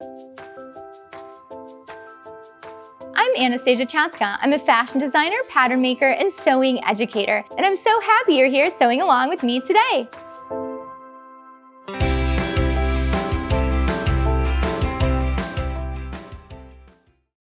I'm Anastasia Chatzka. I'm a fashion designer, pattern maker, and sewing educator, and I'm so happy you're here sewing along with me today.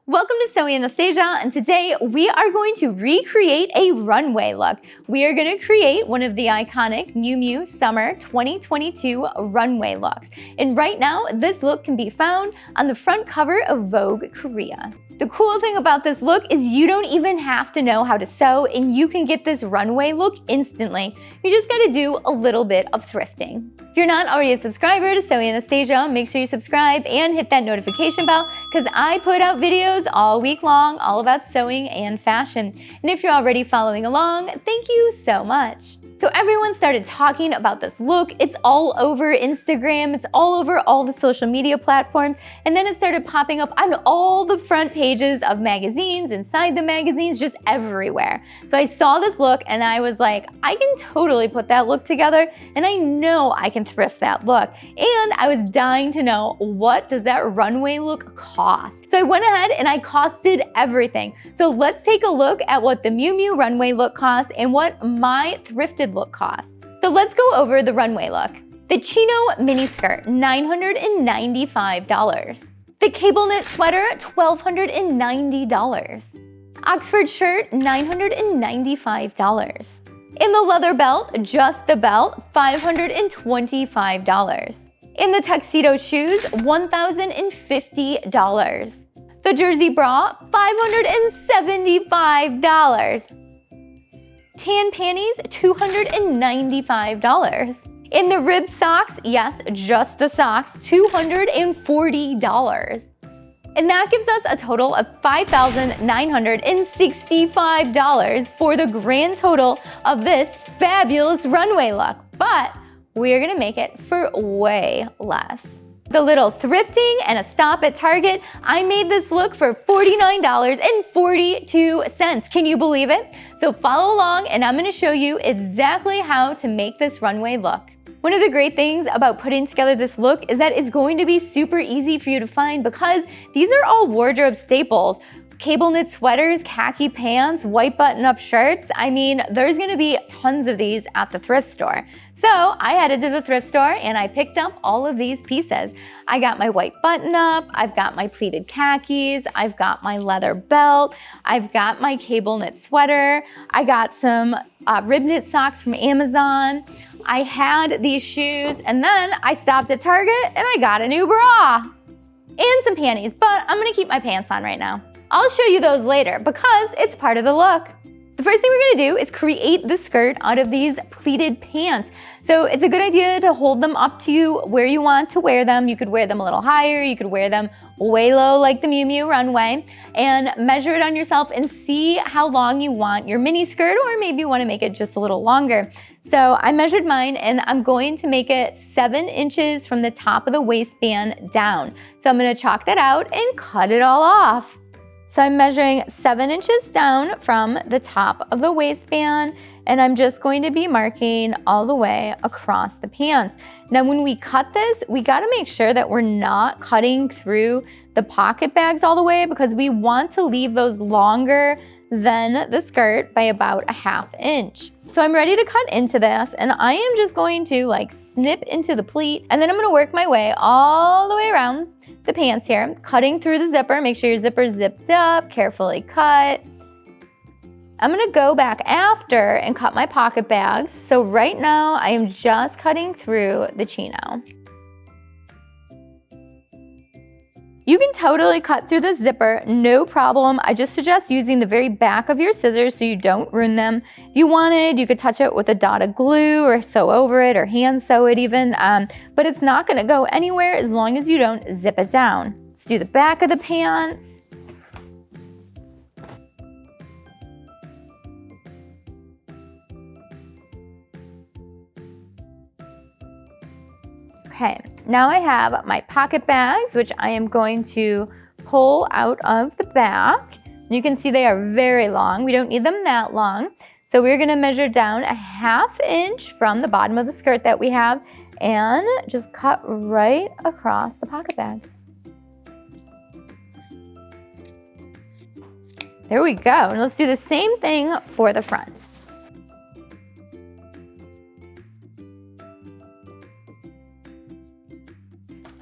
Welcome to Sewing Anastasia, and today we are going to recreate a runway look. We are going to create one of the iconic Miu Miu Summer 2022 runway looks. And right now, this look can be found on the front cover of Vogue Korea. The cool thing about this look is you don't even have to know how to sew, and you can get this runway look instantly. You just gotta do a little bit of thrifting. If you're not already a subscriber to Sewing Anastasia, make sure you subscribe and hit that notification bell because I put out videos all week long all about sewing and fashion. And if you're already following along, thank you so much. So everyone started talking about this look. It's all over Instagram. It's all over all the social media platforms. And then it started popping up on all the front pages of magazines, inside the magazines, just everywhere. So I saw this look and I was like, I can totally put that look together and I know I can thrift that look. And I was dying to know, what does that runway look cost? So I went ahead and I costed everything. So let's take a look at what the Miu Miu runway look costs and what my thrifted look costs. So let's go over the runway look. The chino miniskirt, $995. The cable knit sweater, $1,290. Oxford shirt, $995. In the leather belt, just the belt, $525. In the tuxedo shoes, $1,050. The jersey bra, $575. Tan panties, $295. In the rib socks, yes, just the socks, $240. And that gives us a total of $5,965 for the grand total of this fabulous runway look. But we're gonna make it for way less. The little thrifting and a stop at Target, I made this look for $49.42. Can you believe it? So follow along and I'm gonna show you exactly how to make this runway look. One of the great things about putting together this look is that it's going to be super easy for you to find because these are all wardrobe staples. Cable knit sweaters, khaki pants, white button-up shirts. I mean, there's gonna be tons of these at the thrift store. So I headed to the thrift store and I picked up all of these pieces. I got my white button-up, I've got my pleated khakis, I've got my leather belt, I've got my cable knit sweater, I got some rib knit socks from Amazon, I had these shoes, and then I stopped at Target and I got a new bra and some panties, but I'm gonna keep my pants on right now. I'll show you those later because it's part of the look. The first thing we're gonna do is create the skirt out of these pleated pants. So it's a good idea to hold them up to you where you want to wear them. You could wear them a little higher, you could wear them way low like the Miu Miu Runway, and measure it on yourself and see how long you want your mini skirt, or maybe you wanna make it just a little longer. So I measured mine and I'm going to make it 7 inches from the top of the waistband down. So I'm gonna chalk that out and cut it all off. So I'm measuring 7 inches down from the top of the waistband, and I'm just going to be marking all the way across the pants. Now when we cut this, we gotta make sure that we're not cutting through the pocket bags all the way because we want to leave those longer than the skirt by about a ½ inch. So I'm ready to cut into this, and I am just going to like snip into the pleat, and then I'm gonna work my way all the way around the pants here, cutting through the zipper. Make sure your zipper's zipped up, carefully cut. I'm gonna go back after and cut my pocket bags. So right now I am just cutting through the chino. You can totally cut through the zipper, no problem. I just suggest using the very back of your scissors so you don't ruin them. If you wanted, you could touch it with a dot of glue or sew over it or hand sew it even, but it's not gonna go anywhere as long as you don't zip it down. Let's do the back of the pants. Okay, now I have my pocket bags, which I am going to pull out of the back. You can see they are very long. We don't need them that long. So we're gonna measure down a ½ inch from the bottom of the skirt that we have and just cut right across the pocket bag. There we go. And let's do the same thing for the front.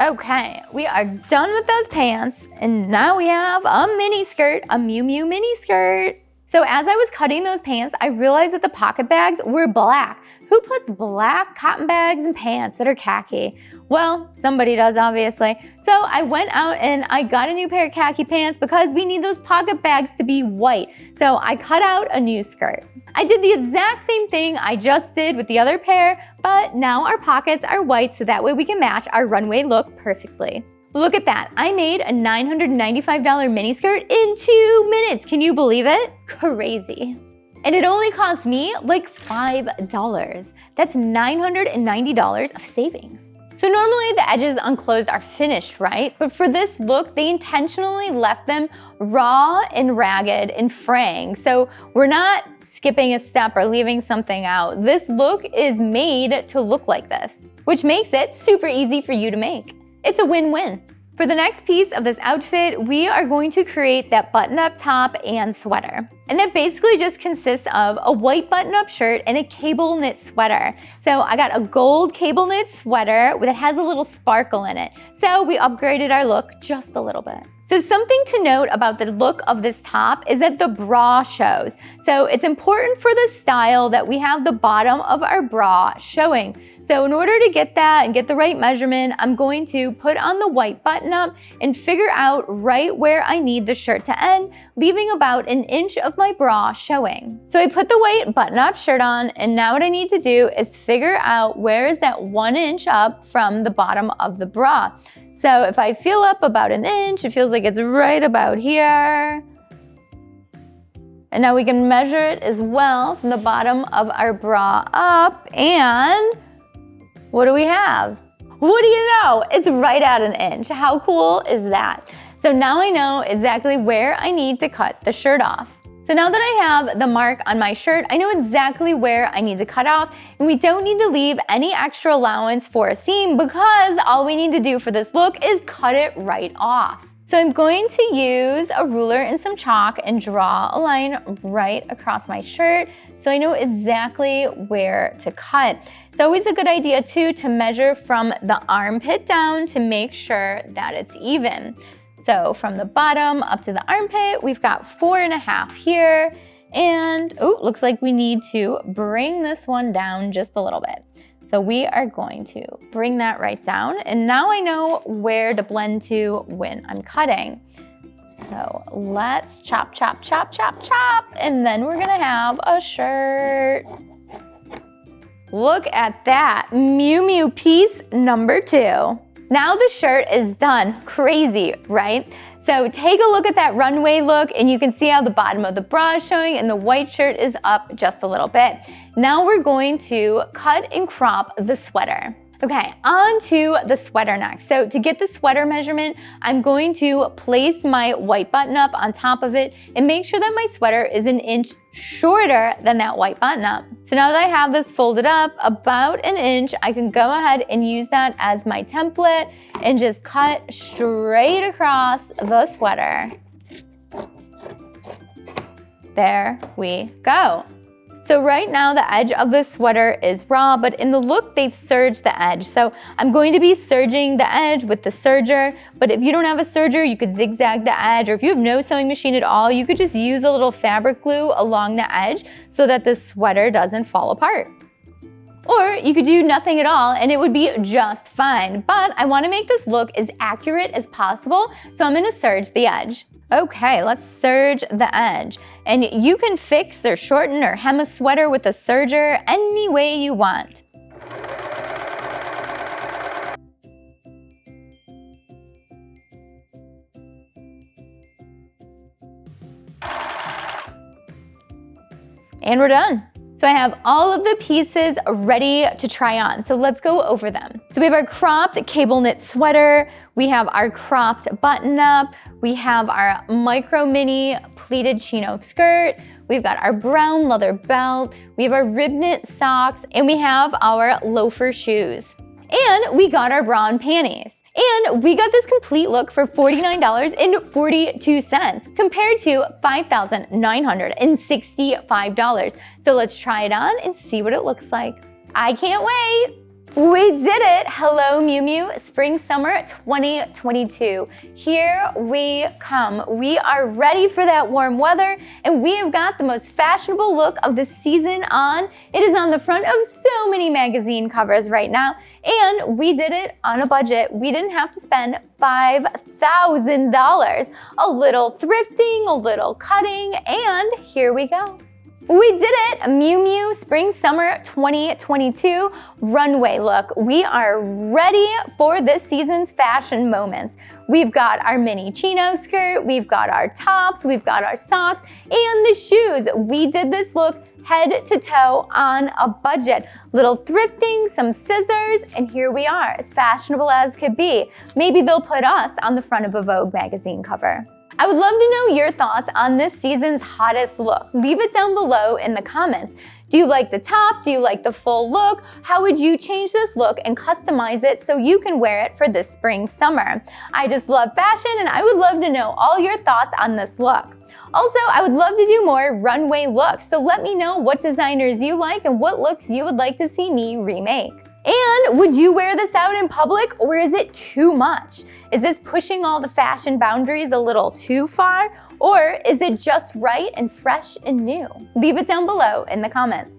Okay, we are done with those pants, and now we have a mini skirt, a Miu Miu mini skirt. So as I was cutting those pants, I realized that the pocket bags were black. Who puts black cotton bags in pants that are khaki? Well, somebody does, obviously. So I went out and I got a new pair of khaki pants because we need those pocket bags to be white. So I cut out a new skirt. I did the exact same thing I just did with the other pair, but now our pockets are white so that way we can match our runway look perfectly. Look at that, I made a $995 miniskirt in 2 minutes. Can you believe it? Crazy. And it only cost me like $5. That's $990 of savings. So normally the edges unclosed are finished, right? But for this look, they intentionally left them raw and ragged and fraying. So we're not skipping a step or leaving something out. This look is made to look like this, which makes it super easy for you to make. It's a win-win. For the next piece of this outfit, we are going to create that button-up top and sweater. And that basically just consists of a white button-up shirt and a cable knit sweater. So I got a gold cable knit sweater that has a little sparkle in it. So we upgraded our look just a little bit. So something to note about the look of this top is that the bra shows. So it's important for the style that we have the bottom of our bra showing. So in order to get that and get the right measurement, I'm going to put on the white button up and figure out right where I need the shirt to end, leaving about 1 inch of my bra showing. So I put the white button up shirt on, and now what I need to do is figure out where is that 1 inch up from the bottom of the bra. So if I feel up about 1 inch, it feels like it's right about here. And now we can measure it as well from the bottom of our bra up, and what do we have? What do you know? It's right at 1 inch. How cool is that? So now I know exactly where I need to cut the shirt off. So now that I have the mark on my shirt, I know exactly where I need to cut off, and we don't need to leave any extra allowance for a seam because all we need to do for this look is cut it right off. So I'm going to use a ruler and some chalk and draw a line right across my shirt so I know exactly where to cut. It's always a good idea too to measure from the armpit down to make sure that it's even. So from the bottom up to the armpit, we've got 4.5 here. And oh, looks like we need to bring this one down just a little bit. So we are going to bring that right down. And now I know where to blend to when I'm cutting. So let's chop, chop, chop, chop, chop. And then we're gonna have a shirt. Look at that, Miu Miu piece number 2. Now the shirt is done. Crazy, right? So take a look at that runway look, and you can see how the bottom of the bra is showing and the white shirt is up just a little bit. Now we're going to cut and crop the sweater. Okay, on to the sweater next. So to get the sweater measurement, I'm going to place my white button up on top of it and make sure that my sweater is 1 inch shorter than that white button up. So now that I have this folded up about 1 inch, I can go ahead and use that as my template and just cut straight across the sweater. There we go. So right now the edge of the sweater is raw, but in the look they've serged the edge. So I'm going to be serging the edge with the serger, but if you don't have a serger, you could zigzag the edge, or if you have no sewing machine at all, you could just use a little fabric glue along the edge so that the sweater doesn't fall apart. Or you could do nothing at all and it would be just fine, but I want to make this look as accurate as possible, so I'm going to serge the edge. Okay, let's serge the edge. And you can fix or shorten or hem a sweater with a serger any way you want. And we're done. So I have all of the pieces ready to try on. So let's go over them. So we have our cropped cable knit sweater. We have our cropped button up. We have our micro mini pleated chino skirt. We've got our brown leather belt. We have our rib knit socks, and we have our loafer shoes. And we got our bra and panties. And we got this complete look for $49.42 compared to $5,965. So let's try it on and see what it looks like. I can't wait. We did it! Hello Miu Miu, Spring Summer 2022. Here we come. We are ready for that warm weather and we have got the most fashionable look of the season on. It is on the front of so many magazine covers right now and we did it on a budget. We didn't have to spend $5,000. A little thrifting, a little cutting, and here we go. We did it! Miu Miu Spring Summer 2022 runway look. We are ready for this season's fashion moments. We've got our mini chino skirt, we've got our tops, we've got our socks, and the shoes. We did this look head to toe on a budget. Little thrifting, some scissors, and here we are, as fashionable as could be. Maybe they'll put us on the front of a Vogue magazine cover. I would love to know your thoughts on this season's hottest look. Leave it down below in the comments. Do you like the top? Do you like the full look? How would you change this look and customize it so you can wear it for this spring summer? I just love fashion and I would love to know all your thoughts on this look. Also, I would love to do more runway looks, so let me know what designers you like and what looks you would like to see me remake. And would you wear this out in public or is it too much? Is this pushing all the fashion boundaries a little too far? Or is it just right and fresh and new? Leave it down below in the comments.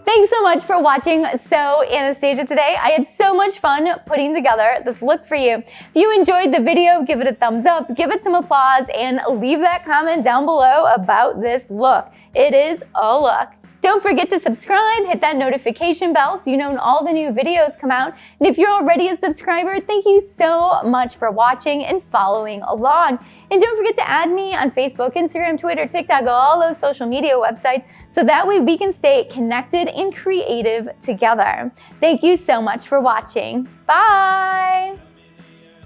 Thanks so much for watching So Anastasia today. I had so much fun putting together this look for you. If you enjoyed the video, give it a thumbs up, give it some applause, and leave that comment down below about this look. It is a look. Don't forget to subscribe, hit that notification bell so you know when all the new videos come out. And if you're already a subscriber, thank you so much for watching and following along. And don't forget to add me on Facebook, Instagram, Twitter, TikTok, all those social media websites, so that way we can stay connected and creative together. Thank you so much for watching. Bye!